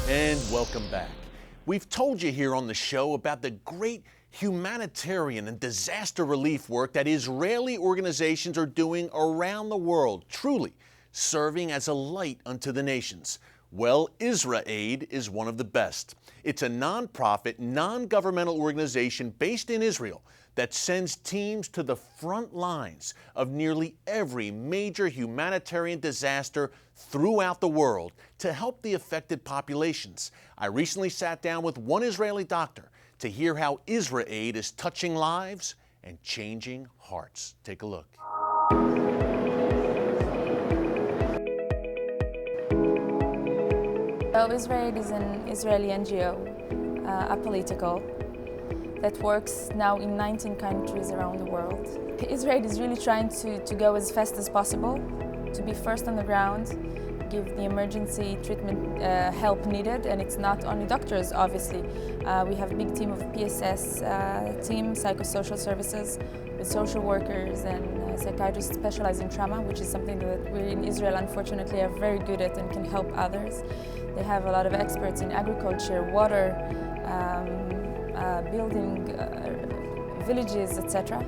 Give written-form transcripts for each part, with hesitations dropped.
And welcome back. We've told you here on the show about the great humanitarian and disaster relief work that Israeli organizations are doing around the world, truly serving as a light unto the nations. Well, IsraAID is one of the best. It's a nonprofit, non-governmental organization based in Israel that sends teams to the front lines of nearly every major humanitarian disaster throughout the world to help the affected populations. I recently sat down with one Israeli doctor to hear how IsraAID is touching lives and changing hearts. Take a look. Well, IsraAID is an Israeli NGO, apolitical, that works now in 19 countries around the world. IsraAID is really trying to go as fast as possible, to be first on the ground, give the emergency treatment help needed, and it's not only doctors, obviously. We have a big team of PSS team, psychosocial services, with social workers and psychiatrists specialized in trauma, which is something that we in Israel unfortunately are very good at and can help others. They have a lot of experts in agriculture, water, building villages, etc.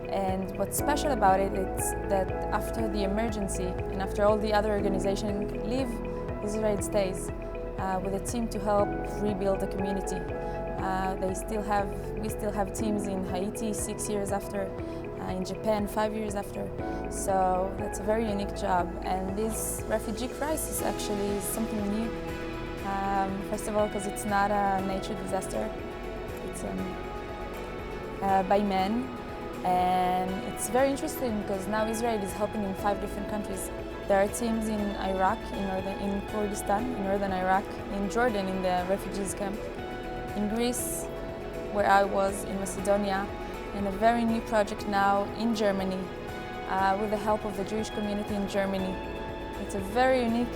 And what's special about it is that after the emergency and after all the other organizations leave, IsraAID stays with a team to help rebuild the community. We still have teams in Haiti 6 years after, in Japan 5 years after. So that's a very unique job. And this refugee crisis actually is something new. First of all, because it's not a nature disaster. It's by men. And it's very interesting because now IsraAID is helping in 5 different countries. There are teams in Iraq, in Kurdistan, in northern Iraq, in Jordan, in the refugees camp, in Greece, where I was, in Macedonia, and a very new project now in Germany, with the help of the Jewish community in Germany. It's a very unique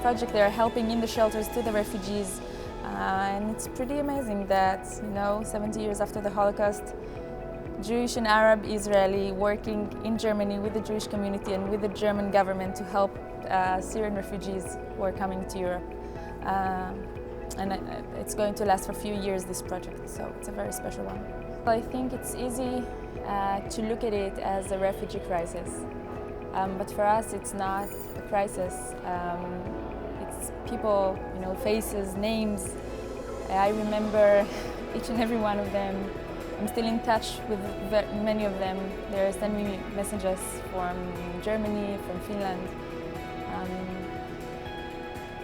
project. They're helping in the shelters to the refugees, and it's pretty amazing that, 70 years after the Holocaust, Jewish and Arab Israeli working in Germany with the Jewish community and with the German government to help Syrian refugees who are coming to Europe. And it's going to last for a few years, this project, so it's a very special one. I think it's easy to look at it as a refugee crisis, but for us it's not a crisis. It's people, faces, names. I remember each and every one of them. I'm still in touch with many of them. They're sending me messages from Germany, from Finland.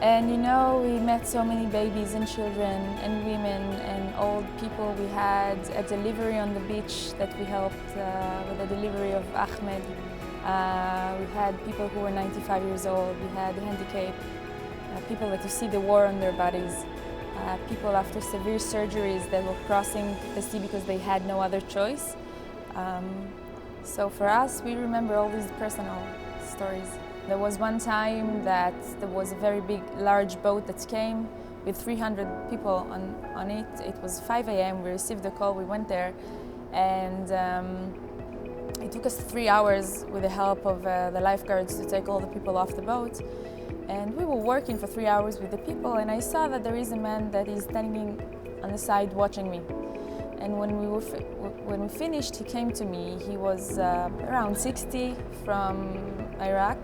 And we met so many babies and children and women and old people. We had a delivery on the beach that we helped with the delivery of Ahmed. We had people who were 95 years old. We had handicapped, people that you see the war on their bodies. People after severe surgeries that were crossing the sea because they had no other choice. So for us, we remember all these personal stories. There was one time that there was a very big, large boat that came with 300 people on it. It was 5 a.m. We received the call, we went there, and it took us 3 hours with the help of the lifeguards to take all the people off the boat. And we were working for 3 hours with the people, and I saw that there is a man that is standing on the side watching me. And when we finished, he came to me. He was around 60, from Iraq,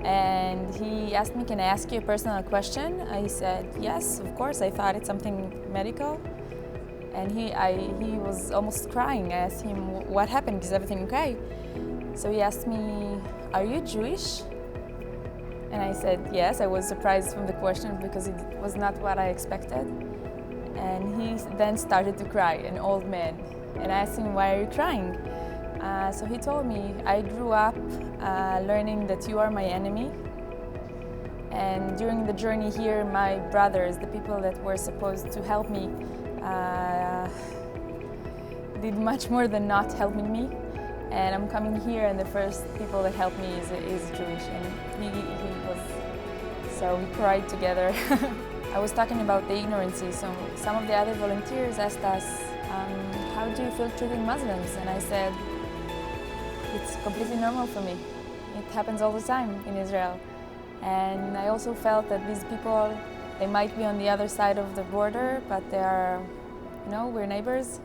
and he asked me, "Can I ask you a personal question?" I said, "Yes, of course." I thought it's something medical. And he was almost crying. I asked him, "What happened? Is everything okay?" So he asked me, "Are you Jewish?" And I said, yes. I was surprised from the question because it was not what I expected. And he then started to cry, an old man. And I asked him, "Why are you crying?" So he told me, "I grew up learning that you are my enemy. And during the journey here, my brothers, the people that were supposed to help me, did much more than not helping me. And I'm coming here, and the first people that helped me is Jewish." And he was, so we cried together. I was talking about the ignorance. So some of the other volunteers asked us, "How do you feel treating Muslims?" And I said, "It's completely normal for me. It happens all the time in Israel." And I also felt that these people They might be on the other side of the border, but they are, we're neighbors.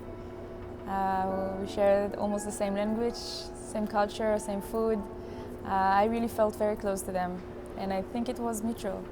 We share almost the same language, same culture, same food. I really felt very close to them, and I think it was mutual.